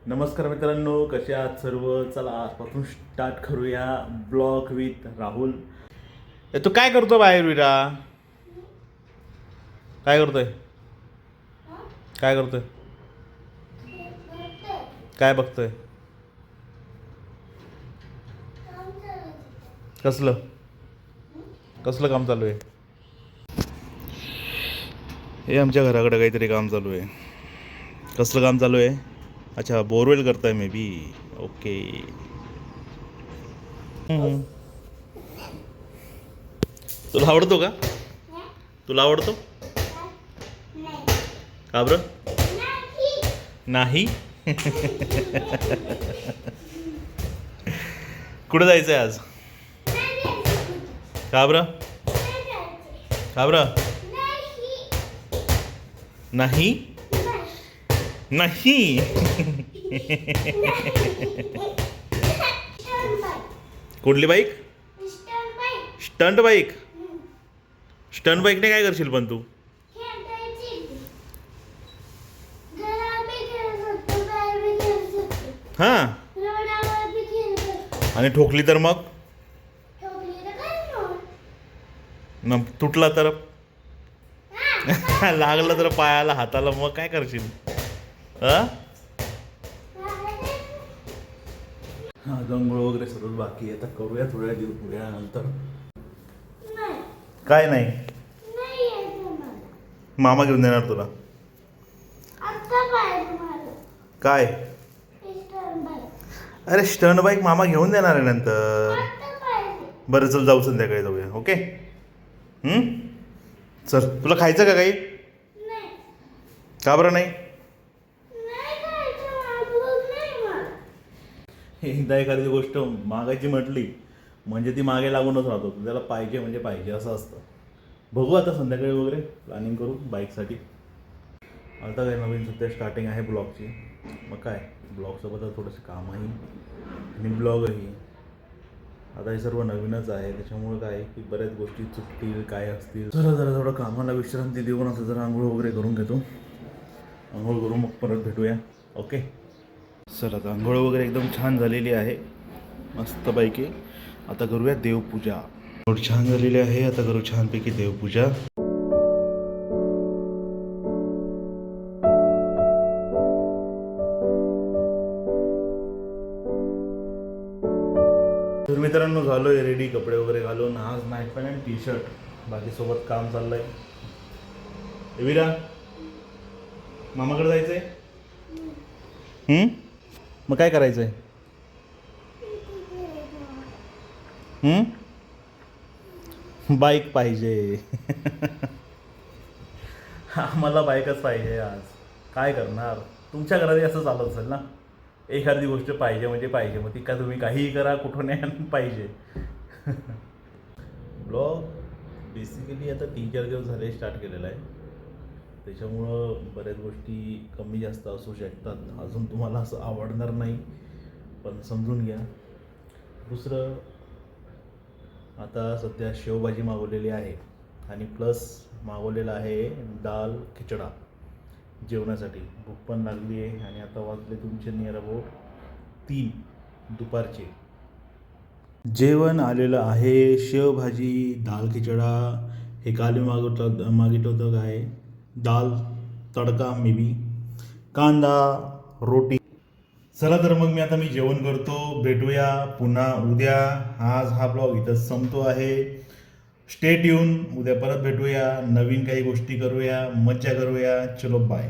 नमस्कार मित्रांनो, कसे आहात सर्व. चला आजपासून स्टार्ट करूया ब्लॉग विथ राहुल. तू काय करतो बाहेर विरा? काय करतोय? काय करतोय? काय बघतोय? कसलं कसलं काम चालू आहे? हे आमच्या घराकडे काहीतरी काम चालू आहे. कसलं काम चालू आहे? अच्छा, बोरवेल करताय मे बी. ओके. तुला आवडतो का? तुला आवडतो का बरं? नाही. कुठं जायचं आहे आज? का बरं? का बरं? नाही नाही. कुठली बाईक? Stunt bike. स्टंट बाईकने काय करशील पण तू? हां. आणि ठोकली तर मग? तुटला तर? लागलं तर पायाला हाताला मग काय करशील? गंगोळ वगैरे सर्व बाकी आहे. आता करूया थोड्या वेळानंतर. काय नाही? मामा घेऊन देणार तुला. काय? अरे स्टंट बाईक मामा घेऊन देणार आहे नंतर. बरं चल, जाऊ संध्याकाळी जाऊया. ओके. चल, तुला खायचं का काही? का बरं नाही? एकदा एखादी गोष्ट मागायची म्हटली म्हणजे ती मागे लागूनच राहतो. त्याला पाहिजे म्हणजे पाहिजे असं असतं. बघू आता संध्याकाळी वगैरे प्लॅनिंग करू बाईकसाठी. आता काय नवीन सध्या स्टार्टिंग आहे ब्लॉगची. मग काय ब्लॉगसोबत थोडंसं कामही आणि ब्लॉगही. आता हे सर्व नवीनच आहे, त्याच्यामुळे काय की बऱ्याच गोष्टी चुकतील काय असतील. चला जरा थोडं कामाला विश्रांती देऊन असं जरा आंघोळ वगैरे करून घेतो. आंघोळ करून मग परत भेटूया. ओके. चल, आता आंघोळ वगैरे एकदम छान झालेली आहे मस्तपैकी. आता करूया देवपूजा. आंघोळ छान झालेली आहे, आता करू छानपैकी देवपूजा. तर मित्रांनो, झालो आहे रेडी. कपडे वगैरे घालून आज नाईट पॅन्ट आणि टी शर्ट. बाकीसोबत काम चाललंय. विरा, मामाकडे जायचंय? मग काय करायचंय? बाईक पाहिजे. आम्हाला बाईकच पाहिजे आज. काय करणार? तुमच्या घरात असं चालत असेल ना, एखादी गोष्ट पाहिजे म्हणजे पाहिजे. मग ती का तुम्ही काहीही करा, कुठून पाहिजे. ब्लॉग बेसिकली आता 3-4 दिवस झाले स्टार्ट केलेला आहे. त्याच्यामुळं बऱ्याच गोष्टी कमी जास्त असू शकतात. अजून तुम्हाला असं आवडणार नाही, पण समजून घ्या. दुसरं, आता सध्या शेवभाजी मागवलेली आहे आणि प्लस मागवलेलं आहे दाल खिचडा जेवणासाठी. भूक पण लागली आहे आणि आता वाजले तुमचे नियर अबाउट 3 दुपारचे. जेवण आलेलं आहे. शेवभाजी, दाल खिचडा. हे काल मागितलं होतं काय, दाल तडका मे बी, कांदा, रोटी. चला तर मग मी जेवण करतो. भेटूया पुन्हा उद्या. आज हा ब्लॉग इथंच संपतो आहे. Stay tune. उद्या परत भेटूया, नवीन काही गोष्टी करूया, मज्जा करूया. चलो बाय.